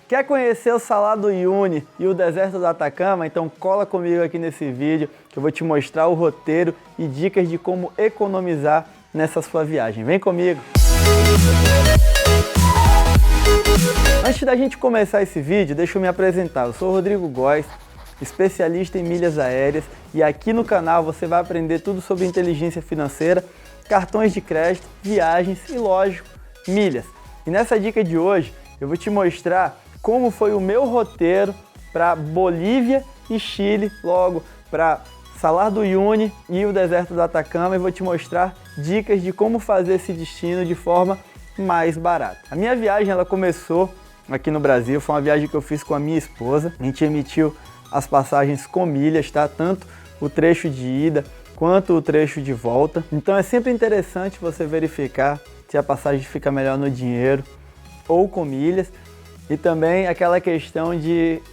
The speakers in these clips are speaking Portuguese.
Quer conhecer o Salar do Uyuni e o deserto do Atacama? Então cola comigo aqui nesse vídeo que eu vou te mostrar o roteiro e dicas de como economizar nessa sua viagem. Vem comigo! Antes da gente começar esse vídeo, deixa eu me apresentar. Eu sou o Rodrigo Góes, especialista em milhas aéreas, e aqui no canal você vai aprender tudo sobre inteligência financeira, cartões de crédito, viagens e, lógico, milhas. E nessa dica de hoje eu vou te mostrar como foi o meu roteiro para Bolívia e Chile, logo para Salar do Uyuni e o deserto do Atacama, e vou te mostrar dicas de como fazer esse destino de forma mais barata. A minha viagem ela começou aqui no Brasil, foi uma viagem que eu fiz com a minha esposa. A gente emitiu as passagens com milhas, tá? Tanto o trecho de ida quanto o trecho de volta. Então é sempre interessante você verificar se a passagem fica melhor no dinheiro ou com milhas. E também aquela questão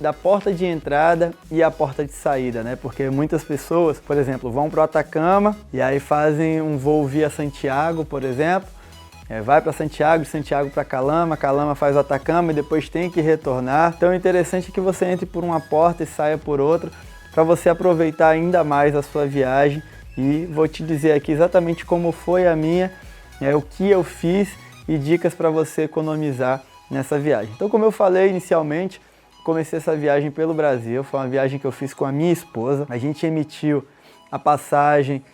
da porta de entrada e a porta de saída, né? Porque muitas pessoas, por exemplo, vão para o Atacama e aí fazem um voo via Santiago, por exemplo. Vai para Santiago, de Santiago para Calama, Calama faz o Atacama e depois tem que retornar. Então o interessante é que você entre por uma porta e saia por outra para você aproveitar ainda mais a sua viagem. E vou te dizer aqui exatamente como foi a minha, o que eu fiz e dicas para você economizar nessa viagem. Então, como eu falei inicialmente, comecei essa viagem pelo Brasil. Foi uma viagem que eu fiz com a minha esposa. A gente emitiu a passagem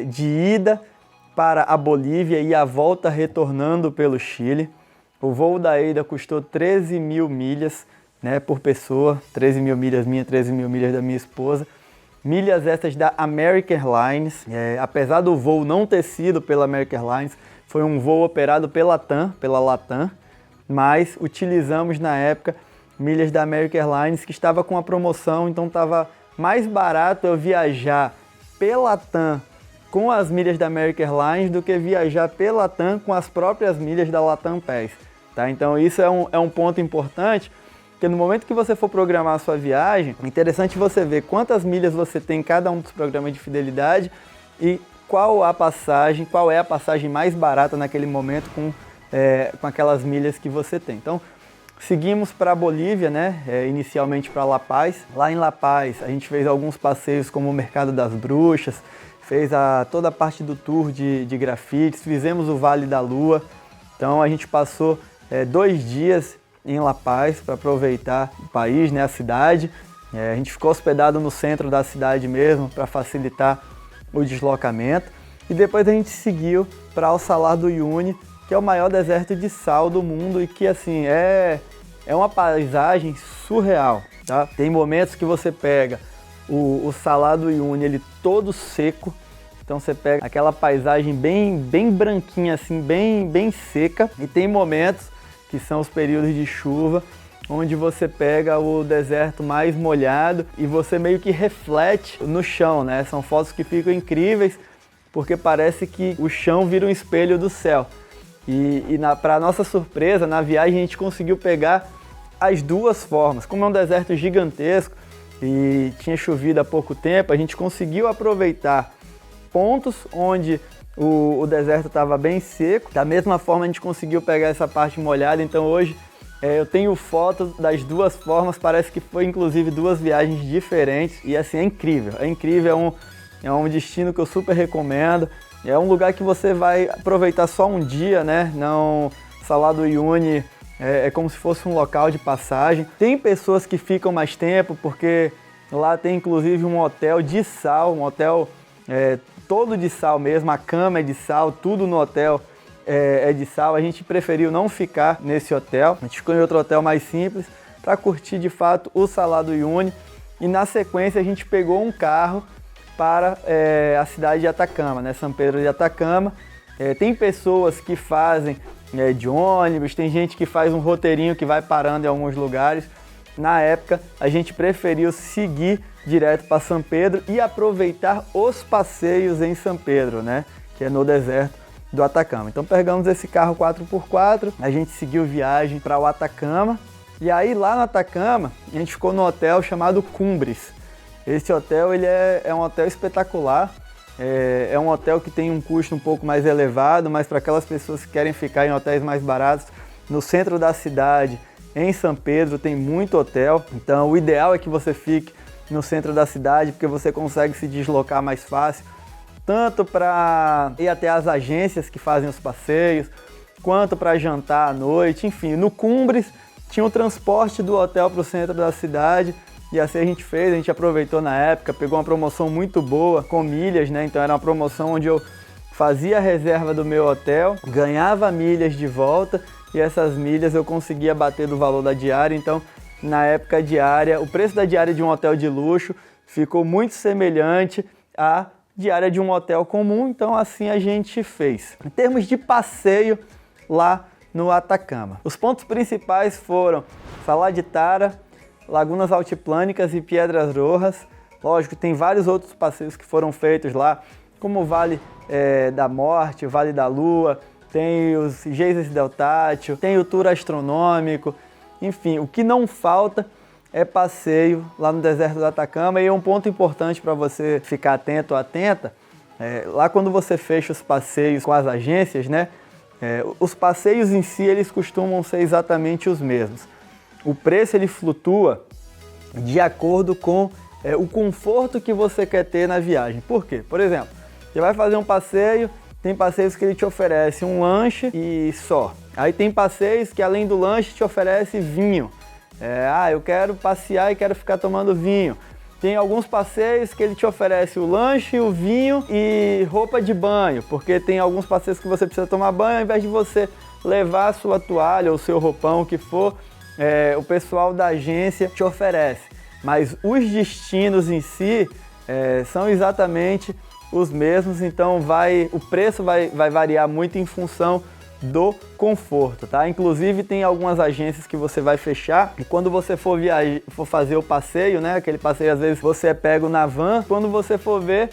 de ida para a Bolívia e a volta retornando pelo Chile. O voo da ida custou 13 mil milhas, né, por pessoa, 13 mil milhas minha, 13 mil milhas da minha esposa. Milhas essas da American Airlines. Apesar do voo não ter sido pela American Airlines, foi um voo operado pela Latam, mas utilizamos na época milhas da American Airlines, que estava com a promoção, então estava mais barato eu viajar pela Latam com as milhas da American Airlines do que viajar pela Latam com as próprias milhas da Latam Pass, tá? Então isso é um ponto importante, porque no momento que você for programar a sua viagem, é interessante você ver quantas milhas você tem em cada um dos programas de fidelidade e qual é a passagem mais barata naquele momento com aquelas milhas que você tem. Então, seguimos para a Bolívia, né? Inicialmente para La Paz. Lá em La Paz, a gente fez alguns passeios como o Mercado das Bruxas, fez toda a parte do tour de grafites, fizemos o Vale da Lua. Então, a gente passou 2 dias em La Paz para aproveitar o país, né? A cidade. A gente ficou hospedado no centro da cidade mesmo para facilitar o deslocamento. E depois a gente seguiu para o Salar do Uyuni, que é o maior deserto de sal do mundo e que assim é uma paisagem surreal, tá? Tem momentos que você pega o Salar do Uyuni ele todo seco, então você pega aquela paisagem bem branquinha assim, bem seca, e tem momentos que são os períodos de chuva, onde você pega o deserto mais molhado e você meio que reflete no chão, né? São fotos que ficam incríveis, porque parece que o chão vira um espelho do céu. E para nossa surpresa, na viagem a gente conseguiu pegar as duas formas. Como é um deserto gigantesco e tinha chovido há pouco tempo, a gente conseguiu aproveitar pontos onde o deserto estava bem seco. Da mesma forma a gente conseguiu pegar essa parte molhada, então hoje eu tenho fotos das duas formas, parece que foi inclusive 2 viagens diferentes e assim é incrível, é um destino que eu super recomendo. É um lugar que você vai aproveitar só um dia, né? Não, Salar do Uyuni é como se fosse um local de passagem. Tem pessoas que ficam mais tempo, porque lá tem inclusive um hotel de sal, um hotel todo de sal mesmo, a cama é de sal, tudo no hotel é de sal. A gente preferiu não ficar nesse hotel, a gente ficou em outro hotel mais simples para curtir de fato o Salar do Uyuni. E na sequência a gente pegou um carro para a cidade de Atacama, né? São Pedro de Atacama. Tem pessoas que fazem de ônibus, tem gente que faz um roteirinho que vai parando em alguns lugares. Na época, a gente preferiu seguir direto para São Pedro e aproveitar os passeios em São Pedro, né? Que é no deserto do Atacama. Então pegamos esse carro 4x4, a gente seguiu viagem para o Atacama. E aí lá no Atacama, a gente ficou no hotel chamado Cumbres. Esse hotel ele é um hotel espetacular, é um hotel que tem um custo um pouco mais elevado, mas para aquelas pessoas que querem ficar em hotéis mais baratos, no centro da cidade, em São Pedro tem muito hotel, então o ideal é que você fique no centro da cidade, porque você consegue se deslocar mais fácil, tanto para ir até as agências que fazem os passeios, quanto para jantar à noite, enfim. No Cumbres tinha o transporte do hotel para o centro da cidade, e assim a gente aproveitou na época, pegou uma promoção muito boa, com milhas, né? Então era uma promoção onde eu fazia a reserva do meu hotel, ganhava milhas de volta, e essas milhas eu conseguia bater do valor da diária. Então, na época, o preço da diária de um hotel de luxo ficou muito semelhante à diária de um hotel comum, então assim a gente fez. Em termos de passeio lá no Atacama, os pontos principais foram Saladitara, Lagunas Altiplânicas e Piedras Rojas. Lógico, tem vários outros passeios que foram feitos lá, como o Vale da Morte, o Vale da Lua, tem os geysers del Tátil, tem o tour astronômico, enfim, o que não falta é passeio lá no deserto do Atacama. E um ponto importante para você ficar atento ou atenta, lá quando você fecha os passeios com as agências, né, os passeios em si eles costumam ser exatamente os mesmos. O preço ele flutua de acordo com o conforto que você quer ter na viagem. Por quê? Por exemplo, você vai fazer um passeio, tem passeios que ele te oferece um lanche e só. Aí tem passeios que além do lanche te oferece vinho. Eu quero passear e quero ficar tomando vinho. Tem alguns passeios que ele te oferece o lanche, o vinho e roupa de banho, porque tem alguns passeios que você precisa tomar banho, ao invés de você levar a sua toalha ou o seu roupão, o que for, o pessoal da agência te oferece. Mas os destinos em si são exatamente os mesmos, então o preço vai variar muito em função do conforto, tá? Inclusive tem algumas agências que você vai fechar e quando você for fazer o passeio, né? Aquele passeio às vezes você é pego na van, quando você for ver,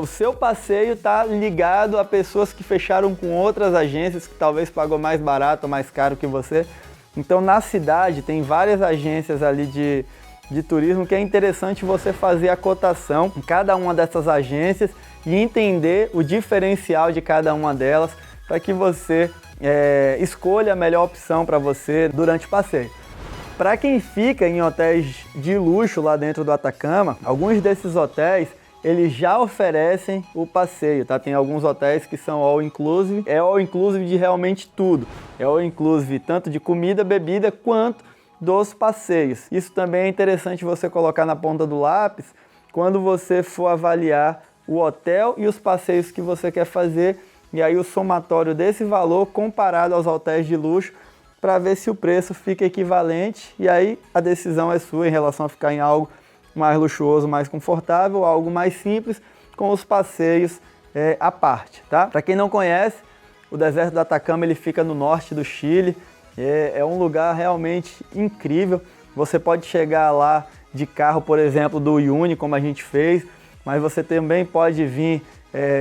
o seu passeio tá ligado a pessoas que fecharam com outras agências que talvez pagou mais barato ou mais caro que você. Então na cidade tem várias agências ali de turismo que é interessante você fazer a cotação em cada uma dessas agências e entender o diferencial de cada uma delas para que você escolha a melhor opção para você durante o passeio. Para quem fica em hotéis de luxo lá dentro do Atacama, alguns desses hotéis eles já oferecem o passeio, tá? Tem alguns hotéis que são all inclusive, é all inclusive de realmente tudo. É all inclusive tanto de comida, bebida, quanto dos passeios. Isso também é interessante você colocar na ponta do lápis quando você for avaliar o hotel e os passeios que você quer fazer, e aí o somatório desse valor comparado aos hotéis de luxo para ver se o preço fica equivalente, e aí a decisão é sua em relação a ficar em algo mais luxuoso, mais confortável, ou algo mais simples, com os passeios à parte, tá? Para quem não conhece, o deserto do Atacama ele fica no norte do Chile, é um lugar realmente incrível. Você pode chegar lá de carro, por exemplo, do Uyuni, como a gente fez, mas você também pode vir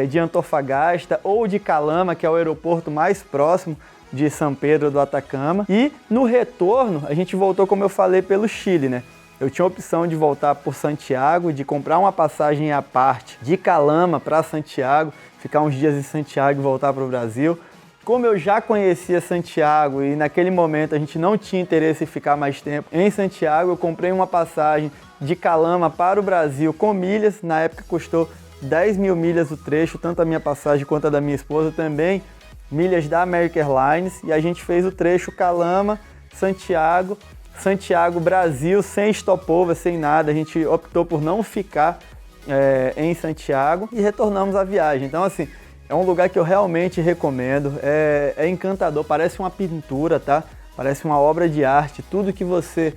de Antofagasta ou de Calama, que é o aeroporto mais próximo de São Pedro do Atacama. E no retorno, a gente voltou, como eu falei, pelo Chile, né? Eu tinha a opção de voltar por Santiago, de comprar uma passagem à parte de Calama para Santiago, ficar uns dias em Santiago e voltar para o Brasil. Como eu já conhecia Santiago e naquele momento a gente não tinha interesse em ficar mais tempo em Santiago, eu comprei uma passagem de Calama para o Brasil com milhas. Na época custou 10 mil milhas o trecho, tanto a minha passagem quanto a da minha esposa também, milhas da American Airlines, e a gente fez o trecho Calama, Santiago, Brasil, sem stopover, sem nada. A gente optou por não ficar em Santiago e retornamos à viagem. Então assim, é um lugar que eu realmente recomendo, é encantador, parece uma pintura, tá? Parece uma obra de arte, tudo que você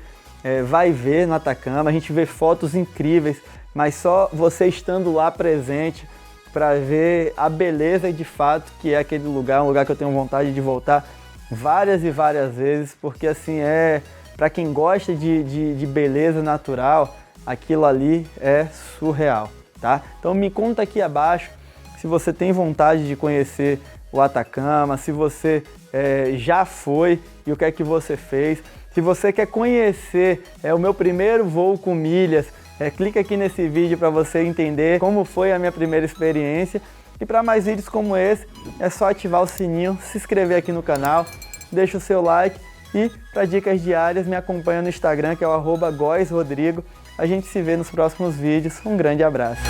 vai ver no Atacama. A gente vê fotos incríveis, mas só você estando lá presente para ver a beleza de fato que é aquele lugar, um lugar que eu tenho vontade de voltar várias e várias vezes, porque assim, para quem gosta de beleza natural, aquilo ali é surreal, tá? Então me conta aqui abaixo se você tem vontade de conhecer o Atacama, se você já foi e o que é que você fez. Se você quer conhecer o meu primeiro voo com milhas, clica aqui nesse vídeo para você entender como foi a minha primeira experiência. E para mais vídeos como esse, é só ativar o sininho, se inscrever aqui no canal, deixa o seu like E para dicas diárias, me acompanha no Instagram, que é o @goisrodrigo. A gente se vê nos próximos vídeos. Um grande abraço!